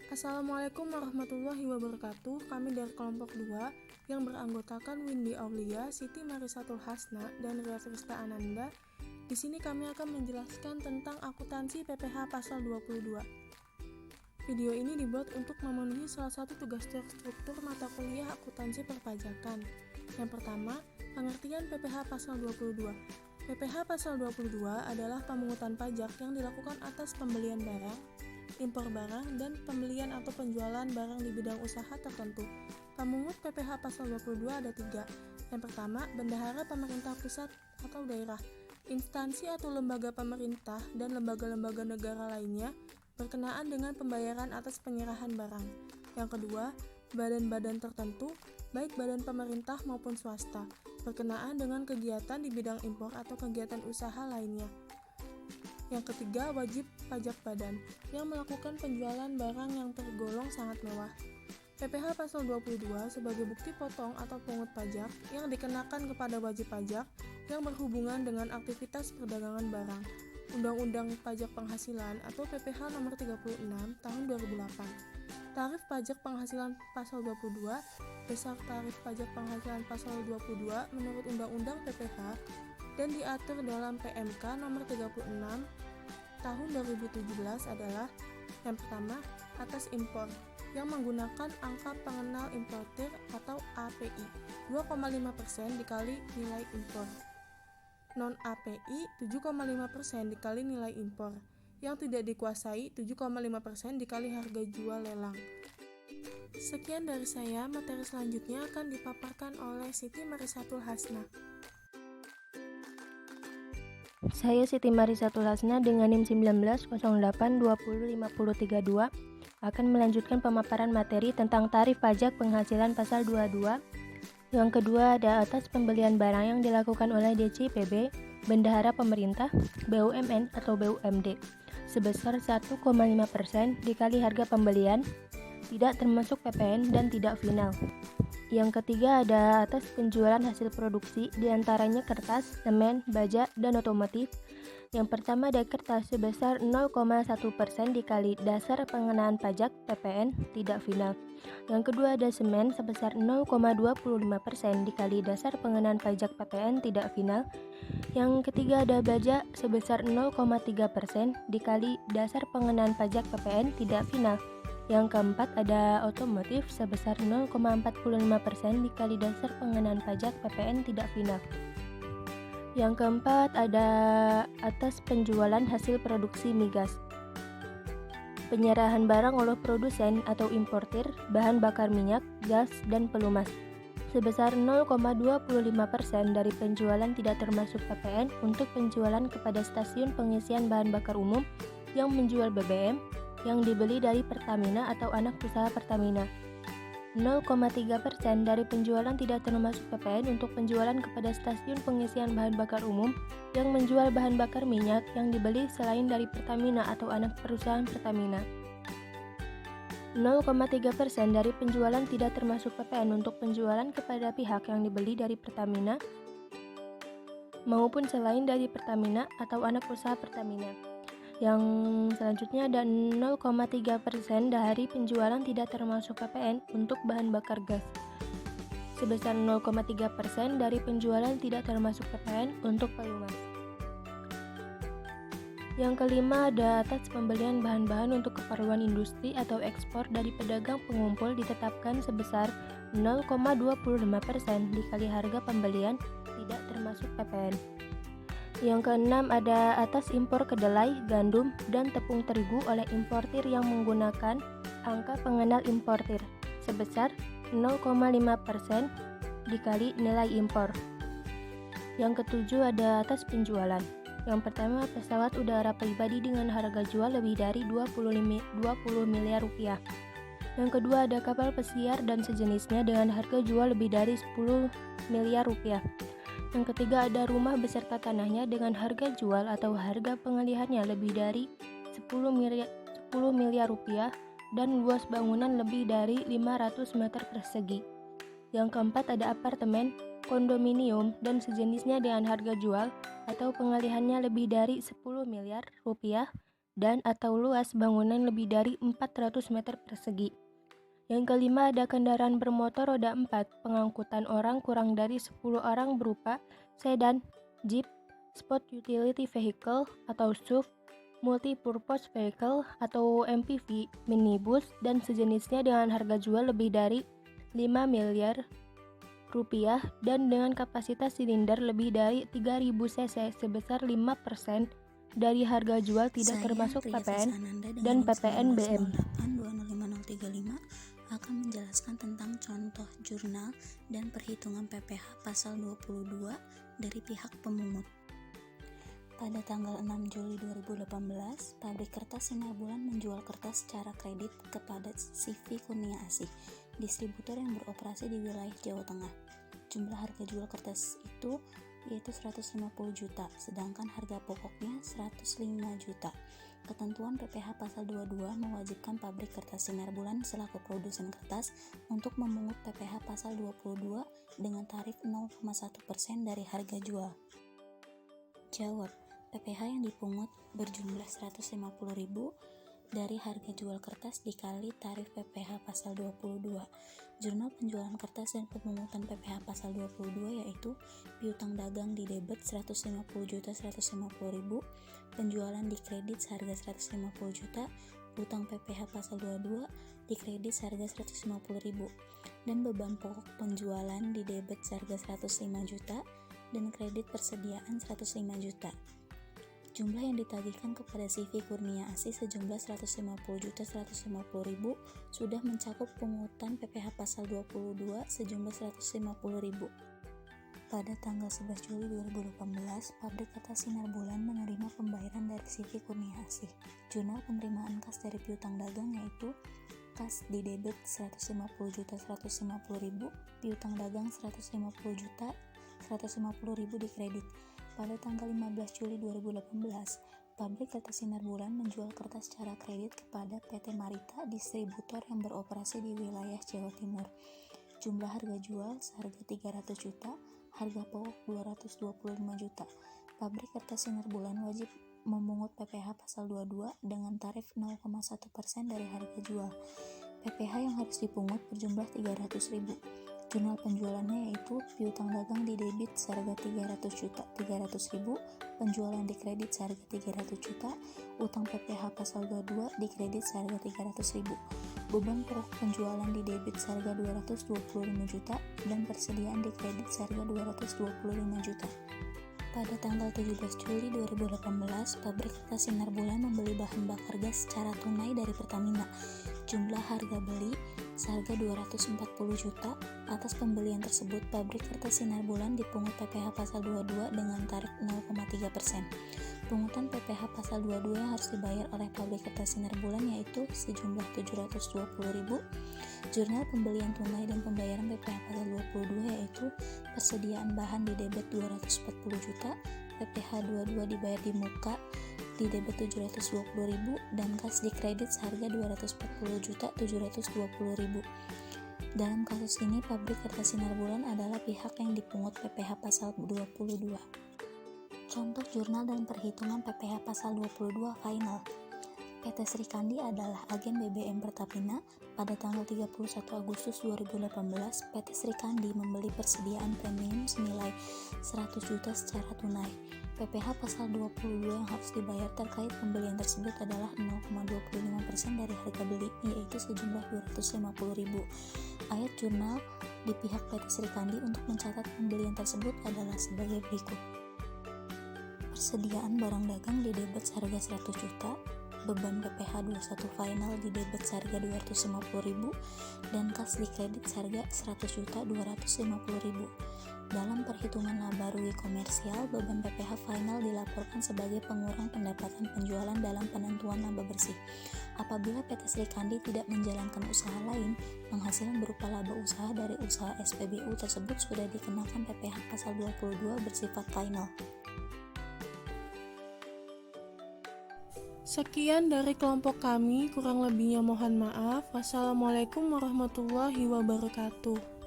Assalamualaikum warahmatullahi wabarakatuh. Kami dari kelompok 2 yang beranggotakan Windy Aulia, Siti Marisatul Hasna, dan Ria Trista Ananda. Di sini kami akan menjelaskan tentang akuntansi PPh pasal 22. Video ini dibuat untuk memenuhi salah satu tugas terstruktur mata kuliah akuntansi perpajakan. Yang pertama, pengertian PPh pasal 22. PPh pasal 22 adalah pemungutan pajak yang dilakukan atas pembelian barang, impor barang, dan pembelian atau penjualan barang di bidang usaha tertentu. Pemungut PPh pasal 22 ada 3. Yang pertama, bendahara pemerintah pusat atau daerah, instansi atau lembaga pemerintah, dan lembaga-lembaga negara lainnya berkenaan dengan pembayaran atas penyerahan barang. Yang kedua, badan-badan tertentu, baik badan pemerintah maupun swasta, berkenaan dengan kegiatan di bidang impor atau kegiatan usaha lainnya. Yang ketiga, wajib pajak badan yang melakukan penjualan barang yang tergolong sangat mewah. PPh pasal 22 sebagai bukti potong atau pungut pajak yang dikenakan kepada wajib pajak yang berhubungan dengan aktivitas perdagangan barang. Undang-Undang Pajak Penghasilan atau PPh nomor 36 tahun 2008. Tarif pajak penghasilan pasal 22, besar tarif pajak penghasilan pasal 22 menurut Undang-Undang PPh dan diatur dalam PMK nomor 36 tahun 2017 adalah: yang pertama, atas impor yang menggunakan angka pengenal importir atau API 2,5% dikali nilai impor. Non API 7,5% dikali nilai impor. Yang tidak dikuasai 7,5% dikali harga jual lelang. Sekian dari saya, materi selanjutnya akan dipaparkan oleh Siti Marisatul Hasna. Saya Siti Marisatul Hasna dengan NIM 1908205032 akan melanjutkan pemaparan materi tentang tarif pajak penghasilan pasal 22. Yang kedua ada atas pembelian barang yang dilakukan oleh DCPB, bendahara pemerintah, BUMN atau BUMD sebesar 1,5% dikali harga pembelian, tidak termasuk PPN dan tidak final. Yang ketiga ada atas penjualan hasil produksi diantaranya kertas, semen, baja, dan otomotif. Yang pertama ada kertas sebesar 0,1% dikali dasar pengenaan pajak PPN tidak final. Yang kedua ada semen sebesar 0,25% dikali dasar pengenaan pajak PPN tidak final. Yang ketiga ada baja sebesar 0,3% dikali dasar pengenaan pajak PPN tidak final. Yang keempat ada otomotif sebesar 0,45% dikali dasar pengenaan pajak PPN tidak final. Yang keempat ada atas penjualan hasil produksi migas. Penyerahan barang oleh produsen atau importir bahan bakar minyak, gas, dan pelumas sebesar 0,25% dari penjualan tidak termasuk PPN untuk penjualan kepada stasiun pengisian bahan bakar umum yang menjual BBM yang dibeli dari Pertamina atau anak usaha Pertamina. 0,3% dari penjualan tidak termasuk PPN untuk penjualan kepada stasiun pengisian bahan bakar umum yang menjual bahan bakar minyak yang dibeli selain dari Pertamina atau anak perusahaan Pertamina. 0,3% dari penjualan tidak termasuk PPN untuk penjualan kepada pihak yang dibeli dari Pertamina maupun selain dari Pertamina atau anak usaha Pertamina. Yang selanjutnya ada 0,3% dari penjualan tidak termasuk PPN untuk bahan bakar gas sebesar 0,3% dari penjualan tidak termasuk PPN untuk pelumas. Yang kelima ada atas pembelian bahan-bahan untuk keperluan industri atau ekspor dari pedagang pengumpul ditetapkan sebesar 0,25% dikali harga pembelian tidak termasuk PPN. Yang keenam ada atas impor kedelai, gandum, dan tepung terigu oleh importir yang menggunakan angka pengenal importir sebesar 0,5% dikali nilai impor. Yang ketujuh ada atas penjualan. Yang pertama pesawat udara pribadi dengan harga jual lebih dari 20 miliar rupiah. Yang kedua ada kapal pesiar dan sejenisnya dengan harga jual lebih dari 10 miliar rupiah. Yang ketiga ada rumah beserta tanahnya dengan harga jual atau harga pengalihannya lebih dari 10 miliar rupiah dan luas bangunan lebih dari 500 meter persegi. Yang keempat ada apartemen, kondominium, dan sejenisnya dengan harga jual atau pengalihannya lebih dari 10 miliar rupiah dan atau luas bangunan lebih dari 400 meter persegi. Yang kelima ada kendaraan bermotor roda 4 pengangkutan orang kurang dari 10 orang berupa sedan, jeep, sport utility vehicle atau SUV, multi-purpose vehicle atau MPV, minibus, dan sejenisnya dengan harga jual lebih dari 5 miliar rupiah dan dengan kapasitas silinder lebih dari 3000 cc sebesar 5% dari harga jual tidak termasuk PPN dan PPNBM. 205.035 akan menjelaskan tentang contoh jurnal dan perhitungan PPh pasal 22 dari pihak pemungut. Pada tanggal 6 Juli 2018, pabrik kertas Sinar Bulan menjual kertas secara kredit kepada CV Kurnia Asih, distributor yang beroperasi di wilayah Jawa Tengah. Jumlah harga jual kertas itu yaitu 150 juta, sedangkan harga pokoknya 105 juta. Ketentuan PPh pasal 22 mewajibkan pabrik kertas Sinar Bulan selaku produsen kertas untuk memungut PPh pasal 22 dengan tarif 0,1% dari harga jual. Jawab, PPh yang dipungut berjumlah 150.000 dari harga jual kertas dikali tarif PPh pasal 22. Jurnal penjualan kertas dan pemungutan PPh pasal 22 yaitu piutang dagang di debit 150 juta 150.000, penjualan di kredit seharga 150 juta, utang PPh pasal 22 di kredit seharga 150.000, dan beban pokok penjualan di debit seharga 105 juta dan kredit persediaan 105 juta. Jumlah yang ditagihkan kepada CV Kurnia Asih sejumlah 150 juta 150.000 sudah mencakup pungutan PPh pasal 22 sejumlah 150.000. Pada tanggal 11 Juli 2018, pabrik kertas Sinar Bulan menerima pembayaran dari CV Kurnia Asih. Jurnal penerimaan kas dari piutang dagang yaitu kas di debit 150 juta 150.000, piutang dagang 150 juta 150.000 di kredit. Pada tanggal 15 Juli 2018, pabrik kertas Sinar Bulan menjual kertas secara kredit kepada PT Marita, distributor yang beroperasi di wilayah Jawa Timur. Jumlah harga jual seharga 300 juta, harga pokok 225 juta. Pabrik kertas Sinar Bulan wajib memungut PPh pasal 22 dengan tarif 0,1% dari harga jual. PPh yang harus dipungut berjumlah 300.000. Jurnal penjualannya yaitu piutang dagang di debit seharga 300 juta 300.000, penjualan di kredit seharga 300 juta, utang PPh pasal 22 di kredit seharga 300.000, beban pokok penjualan di debit seharga 225 juta dan persediaan di kredit seharga 225 juta. Pada tanggal 17 Juli 2018, pabrik kertas Sinar Bulan membeli bahan bakar gas secara tunai dari Pertamina. Jumlah harga beli seharga 240 juta. Atas pembelian tersebut, pabrik kertas Sinar Bulan dipungut PPh pasal 22 dengan tarif 0,3%. Pungutan PPh pasal 22 yang harus dibayar oleh pabrik kertas Sinar Bulan yaitu sejumlah 720.000. Jurnal pembelian tunai dan pembayaran PPh pasal 22 yaitu persediaan bahan di debit 240 juta, PPh 22 dibayar di muka di debit 720.000 dan kas di kredit seharga 240 juta 720.000. Dalam kasus ini, pabrik kertas Sinar Bulan adalah pihak yang dipungut PPh pasal 22. Contoh jurnal dan perhitungan PPh pasal 22 final. PT Sri Kandi adalah agen BBM Pertamina. Pada tanggal 31 Agustus 2018, PT Sri Kandi membeli persediaan premium senilai 100 juta secara tunai. PPh pasal 22 yang harus dibayar terkait pembelian tersebut adalah 0,25% dari harga beli, yaitu sejumlah 250.000. Ayat jurnal di pihak PT Sri Kandi untuk mencatat pembelian tersebut adalah sebagai berikut. Persediaan barang dagang di debit seharga 100 juta, beban PPh 21 final di debit seharga 250.000 dan kas di kredit seharga 100.250.000. Dalam perhitungan laba rugi komersial, beban PPh final dilaporkan sebagai pengurang pendapatan penjualan dalam penentuan laba bersih. Apabila PT Sri Kandi tidak menjalankan usaha lain, penghasilan berupa laba usaha dari usaha SPBU tersebut sudah dikenakan PPh pasal 22 bersifat final. Sekian dari kelompok kami, kurang lebihnya mohon maaf. Wassalamualaikum warahmatullahi wabarakatuh.